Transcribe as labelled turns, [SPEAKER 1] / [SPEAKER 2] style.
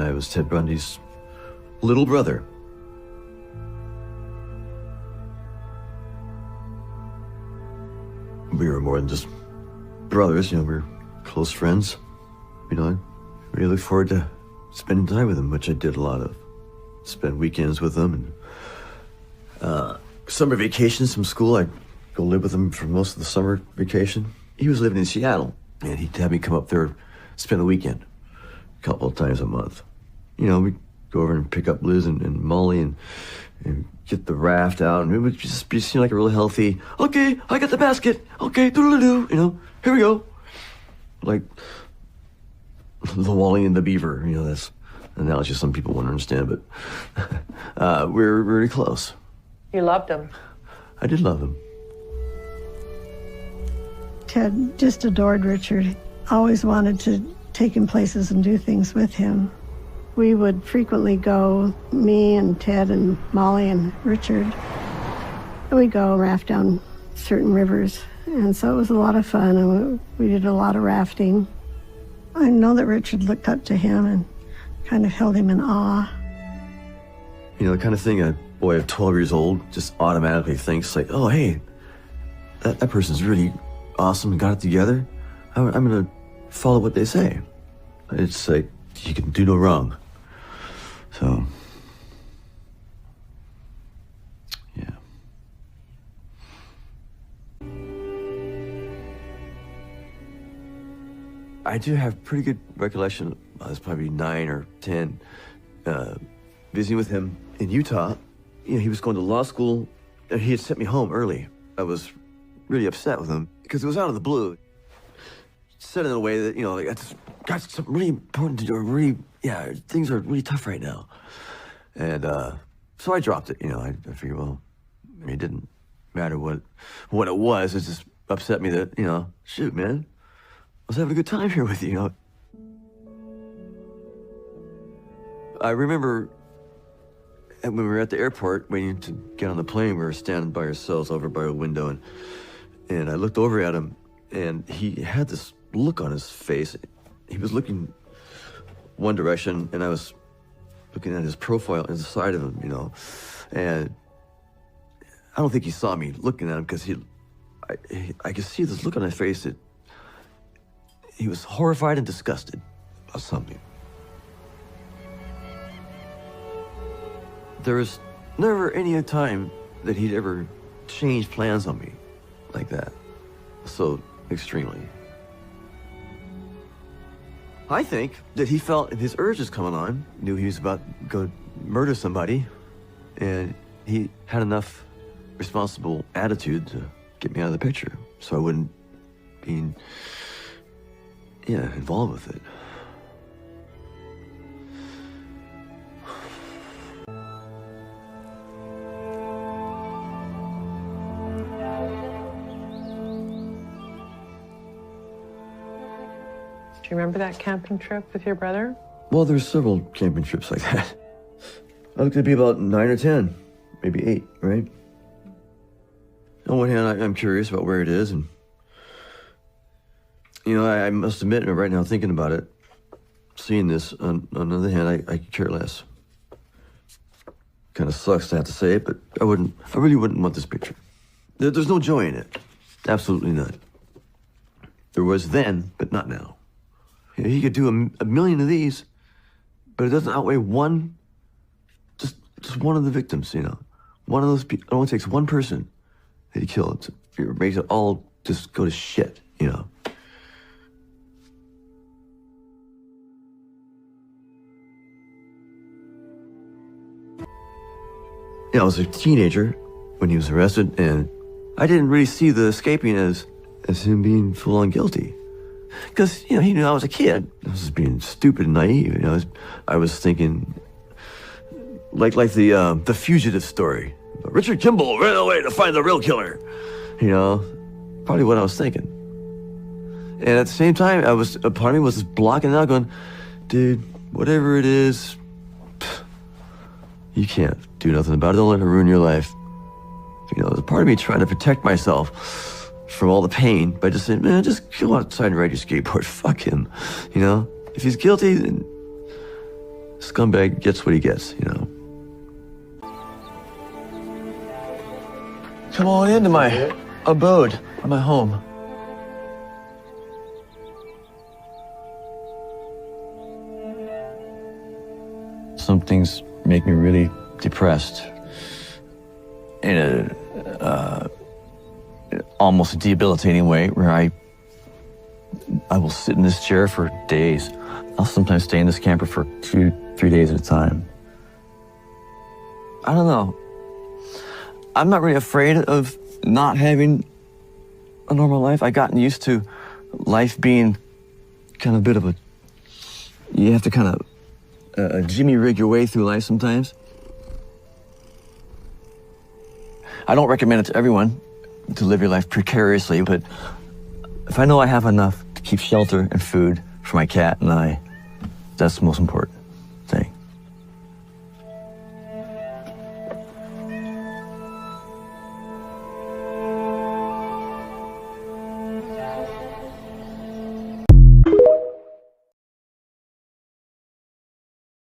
[SPEAKER 1] I was Ted Bundy's little brother. We were more than just brothers, we were close friends. I really look forward to spending time with him, which I did a lot of. Spend weekends with him, and summer vacations from school, I'd go live with him for most of the summer vacation. He was living in Seattle, and he'd have me come up there, spend the weekend, a couple of times a month. We'd go over and pick up Liz and Molly and get the raft out, and it would just seem like a really healthy, okay, I got the basket, okay, doodle-doo, here we go. Like the Wally and the Beaver, that's an analogy some people won't understand, but we're really close.
[SPEAKER 2] You loved him.
[SPEAKER 1] I did love him.
[SPEAKER 3] Ted just adored Richard. Always wanted to take him places and do things with him. We would frequently go, me and Ted and Molly and Richard, we'd go raft down certain rivers. And so it was a lot of fun, and we did a lot of rafting. I know that Richard looked up to him and kind of held him in awe.
[SPEAKER 1] The kind of thing a boy of 12 years old just automatically thinks, like, oh, hey, that person's really awesome and got it together. I'm going to follow what they say. It's like, you can do no wrong. So, yeah. I do have pretty good recollection. I was probably 9 or 10, visiting with him in Utah. He was going to law school, and he had sent me home early. I was really upset with him because it was out of the blue. Said in a way that, like, I just got something really important to do, things are really tough right now. And so I dropped it, I figured, well, it didn't matter what it was. It just upset me that, shoot, man, I was having a good time here with you, I remember when we were at the airport waiting to get on the plane, we were standing by ourselves over by a window, and I looked over at him, and he had this look on his face. He was looking one direction, and I was looking at his profile inside of him, and I don't think he saw me looking at him because I could see this look on his face that he was horrified and disgusted about something. There was never any time that he'd ever changed plans on me like that, so extremely. I think that he felt his urges coming on, knew he was about to go murder somebody, and he had enough responsible attitude to get me out of the picture, so I wouldn't be, involved with it.
[SPEAKER 2] Do you remember that camping trip with your brother?
[SPEAKER 1] Well, there's several camping trips like that. I looked to be about 9 or 10, maybe 8, right? On one hand, I'm curious about where it is, and I must admit, right now thinking about it, seeing this, on the other hand, I could care less. Kind of sucks to have to say it, but I really wouldn't want this picture. There's no joy in it. Absolutely none. There was then, but not now. He could do a million of these, but it doesn't outweigh one, just one of the victims, One of those people, it only takes one person that he killed to make it all just go to shit, I was a teenager when he was arrested, and I didn't really see the escaping as him being full-on guilty. Because, he knew I was a kid. I was just being stupid and naive, I was thinking, like the fugitive story. Richard Kimball ran away to find the real killer. Probably what I was thinking. And at the same time, a part of me was just blocking it out going, dude, whatever it is, you can't do nothing about it. Don't let it ruin your life. There's a part of me trying to protect myself from all the pain by just saying, man, just go outside and ride your skateboard. Fuck him. If he's guilty, then scumbag gets what he gets, you know. Come on into my abode, my home. Some things make me really depressed in a almost debilitating way, where I will sit in this chair for days. I'll sometimes stay in this camper for 2-3 days at a time. I don't know. I'm not really afraid of not having a normal life. I've gotten used to life being kind of a bit of a, you have to kind of jimmy rig your way through life sometimes. I don't recommend it to everyone to live your life precariously, but if I know I have enough to keep shelter and food for my cat and I, that's most important.